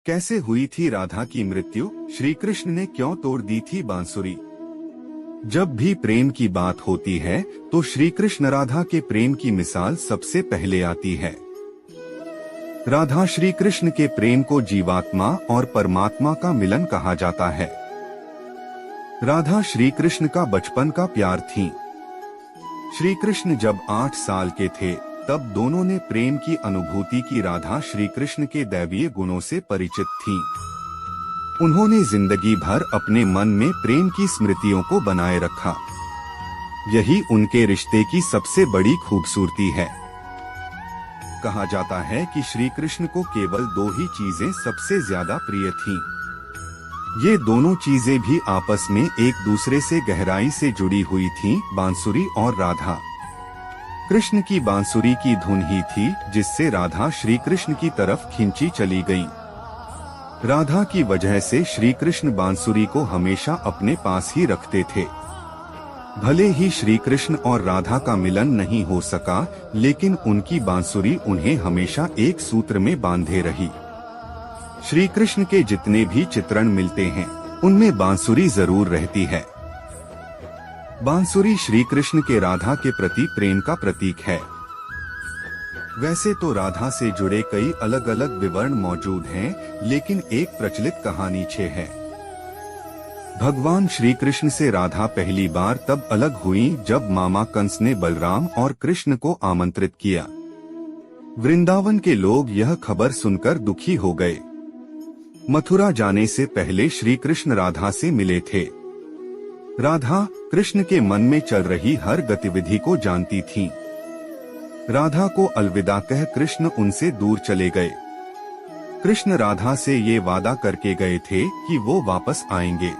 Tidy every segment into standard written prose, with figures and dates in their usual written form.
कैसे हुई थी राधा की मृत्यु? श्री कृष्ण ने क्यों तोड़ दी थी बांसुरी? जब भी प्रेम की बात होती है तो श्री कृष्ण राधा के प्रेम की मिसाल सबसे पहले आती है। राधा श्री कृष्ण के प्रेम को जीवात्मा और परमात्मा का मिलन कहा जाता है। राधा श्री कृष्ण का बचपन का प्यार थी। श्री कृष्ण जब 8 साल के थे तब दोनों ने प्रेम की अनुभूति की। राधा श्री कृष्ण के दैवीय गुणों से परिचित थीं। उन्होंने जिंदगी भर अपने मन में प्रेम की स्मृतियों को बनाए रखा। यही उनके रिश्ते की सबसे बड़ी खूबसूरती है। कहा जाता है कि श्री कृष्ण को केवल 2 ही चीजें सबसे ज्यादा प्रिय थीं। ये दोनों चीजें भी आपस में एक दूसरे से गहराई से जुड़ी हुई थीं, बांसुरी और राधा। कृष्ण की बांसुरी की धुन ही थी जिससे राधा श्री कृष्ण की तरफ खींची चली गई। राधा की वजह से श्री कृष्ण बांसुरी को हमेशा अपने पास ही रखते थे। भले ही श्री कृष्ण और राधा का मिलन नहीं हो सका, लेकिन उनकी बांसुरी उन्हें हमेशा एक सूत्र में बांधे रही। श्री कृष्ण के जितने भी चित्रण मिलते हैं उनमें बांसुरी जरूर रहती है। बांसुरी श्री कृष्ण के राधा के प्रति प्रेम का प्रतीक है। वैसे तो राधा से जुड़े कई अलग अलग विवरण मौजूद हैं, लेकिन एक प्रचलित कहानी है। भगवान श्री कृष्ण से राधा पहली बार तब अलग हुई जब मामा कंस ने बलराम और कृष्ण को आमंत्रित किया। वृंदावन के लोग यह खबर सुनकर दुखी हो गए। मथुरा जाने से पहले श्री कृष्ण राधा से मिले थे। राधा कृष्ण के मन में चल रही हर गतिविधि को जानती थी। राधा को अलविदा कह कृष्ण उनसे दूर चले गए। कृष्ण राधा से ये वादा करके गए थे कि वो वापस आएंगे,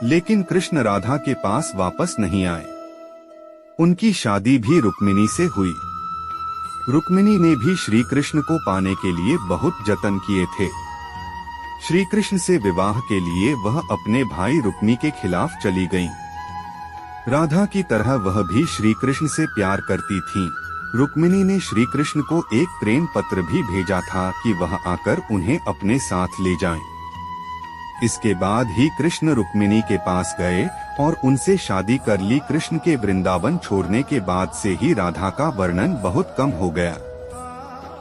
लेकिन कृष्ण राधा के पास वापस नहीं आए। उनकी शादी भी रुक्मिणी से हुई। रुक्मिणी ने भी श्री कृष्ण को पाने के लिए बहुत जतन किए थे। श्री कृष्ण से विवाह के लिए वह अपने भाई रुक्मी के खिलाफ चली गईं। राधा की तरह वह भी श्री कृष्ण से प्यार करती थीं। रुक्मिणी ने श्री कृष्ण को एक प्रेम पत्र भी भेजा था कि वह आकर उन्हें अपने साथ ले जाएं। इसके बाद ही कृष्ण रुक्मिणी के पास गए और उनसे शादी कर ली। कृष्ण के वृंदावन छोड़ने के बाद से ही राधा का वर्णन बहुत कम हो गया।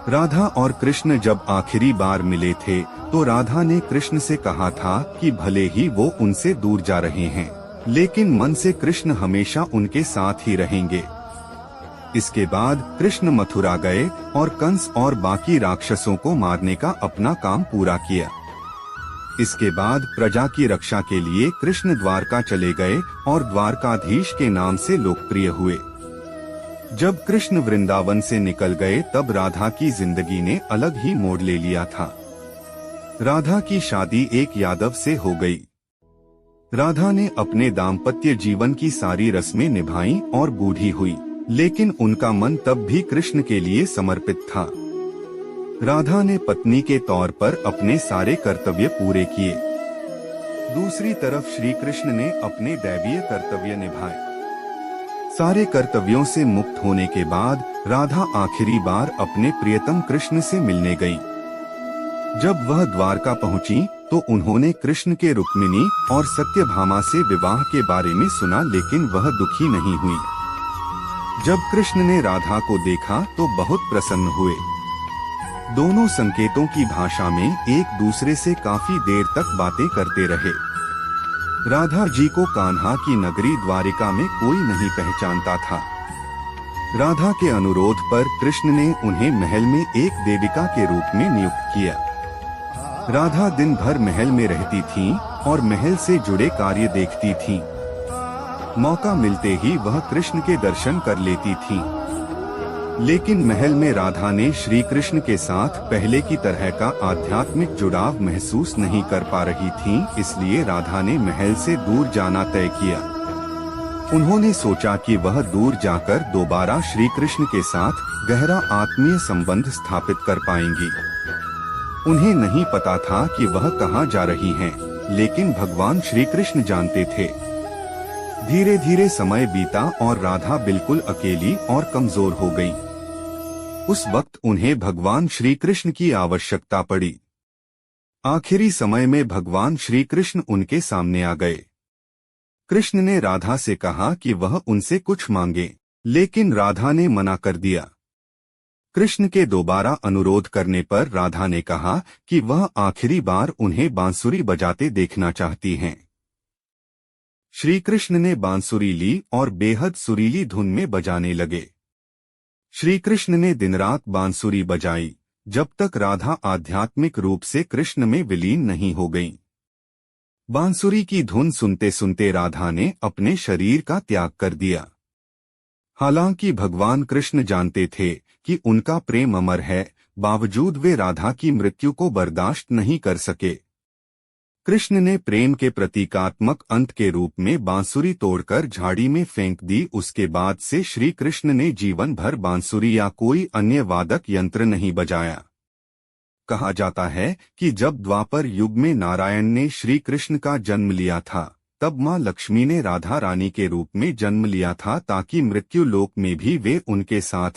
राधा और कृष्ण जब आखिरी बार मिले थे तो राधा ने कृष्ण से कहा था कि भले ही वो उनसे दूर जा रहे हैं, लेकिन मन से कृष्ण हमेशा उनके साथ ही रहेंगे। इसके बाद कृष्ण मथुरा गए और कंस और बाकी राक्षसों को मारने का अपना काम पूरा किया। इसके बाद प्रजा की रक्षा के लिए कृष्ण द्वारका चले गए और द्वारकाधीश के नाम से लोकप्रिय हुए। जब कृष्ण वृंदावन से निकल गए तब राधा की जिंदगी ने अलग ही मोड़ ले लिया था। राधा की शादी एक यादव से हो गई। राधा ने अपने दाम्पत्य जीवन की सारी रस्में निभाई और बूढ़ी हुई, लेकिन उनका मन तब भी कृष्ण के लिए समर्पित था। राधा ने पत्नी के तौर पर अपने सारे कर्तव्य पूरे किए। दूसरी तरफ श्री कृष्ण ने अपने दैवीय कर्तव्य निभाए। सारे कर्तव्यों से मुक्त होने के बाद राधा आखिरी बार अपने प्रियतम कृष्ण से मिलने गई। जब वह द्वारका पहुंची तो उन्होंने कृष्ण के रुक्मिणी और सत्यभामा से विवाह के बारे में सुना, लेकिन वह दुखी नहीं हुई। जब कृष्ण ने राधा को देखा तो बहुत प्रसन्न हुए। दोनों संकेतों की भाषा में एक दूसरे से काफी देर तक बातें करते रहे। राधा जी को कान्हा की नगरी द्वारिका में कोई नहीं पहचानता था। राधा के अनुरोध पर कृष्ण ने उन्हें महल में एक देविका के रूप में नियुक्त किया। राधा दिन भर महल में रहती थीं और महल से जुड़े कार्य देखती थीं। मौका मिलते ही वह कृष्ण के दर्शन कर लेती थीं। लेकिन महल में राधा ने श्री कृष्ण के साथ पहले की तरह का आध्यात्मिक जुड़ाव महसूस नहीं कर पा रही थीं, इसलिए राधा ने महल से दूर जाना तय किया। उन्होंने सोचा कि वह दूर जाकर दोबारा श्री कृष्ण के साथ गहरा आत्मीय संबंध स्थापित कर पाएंगी। उन्हें नहीं पता था कि वह कहाँ जा रही हैं, लेकिन भगवान श्री कृष्ण जानते थे। धीरे धीरे समय बीता और राधा बिल्कुल अकेली और कमजोर हो गई। उस वक्त उन्हें भगवान श्री कृष्ण की आवश्यकता पड़ी। आखिरी समय में भगवान श्री कृष्ण उनके सामने आ गए। कृष्ण ने राधा से कहा कि वह उनसे कुछ मांगे, लेकिन राधा ने मना कर दिया। कृष्ण के दोबारा अनुरोध करने पर राधा ने कहा कि वह आखिरी बार उन्हें बांसुरी बजाते देखना चाहती हैं। श्री कृष्ण ने बांसुरी ली और बेहद सुरीली धुन में बजाने लगे। श्री कृष्ण ने दिन रात बांसुरी बजाई, जब तक राधा आध्यात्मिक रूप से कृष्ण में विलीन नहीं हो गई। बांसुरी की धुन सुनते सुनते राधा ने अपने शरीर का त्याग कर दिया। हालांकि भगवान कृष्ण जानते थे कि उनका प्रेम अमर है, बावजूद वे राधा की मृत्यु को बर्दाश्त नहीं कर सके। कृष्ण ने प्रेम के प्रतीकात्मक अंत के रूप में बांसुरी तोड़कर झाड़ी में फेंक दी। उसके बाद से श्री कृष्ण ने जीवन भर बांसुरी या कोई अन्य वादक यंत्र नहीं बजाया। कहा जाता है कि जब द्वापर युग में नारायण ने श्री कृष्ण का जन्म लिया था, तब मां लक्ष्मी ने राधा रानी के रूप में जन्म लिया था, ताकि मृत्यु लोक में भी वे उनके साथ ही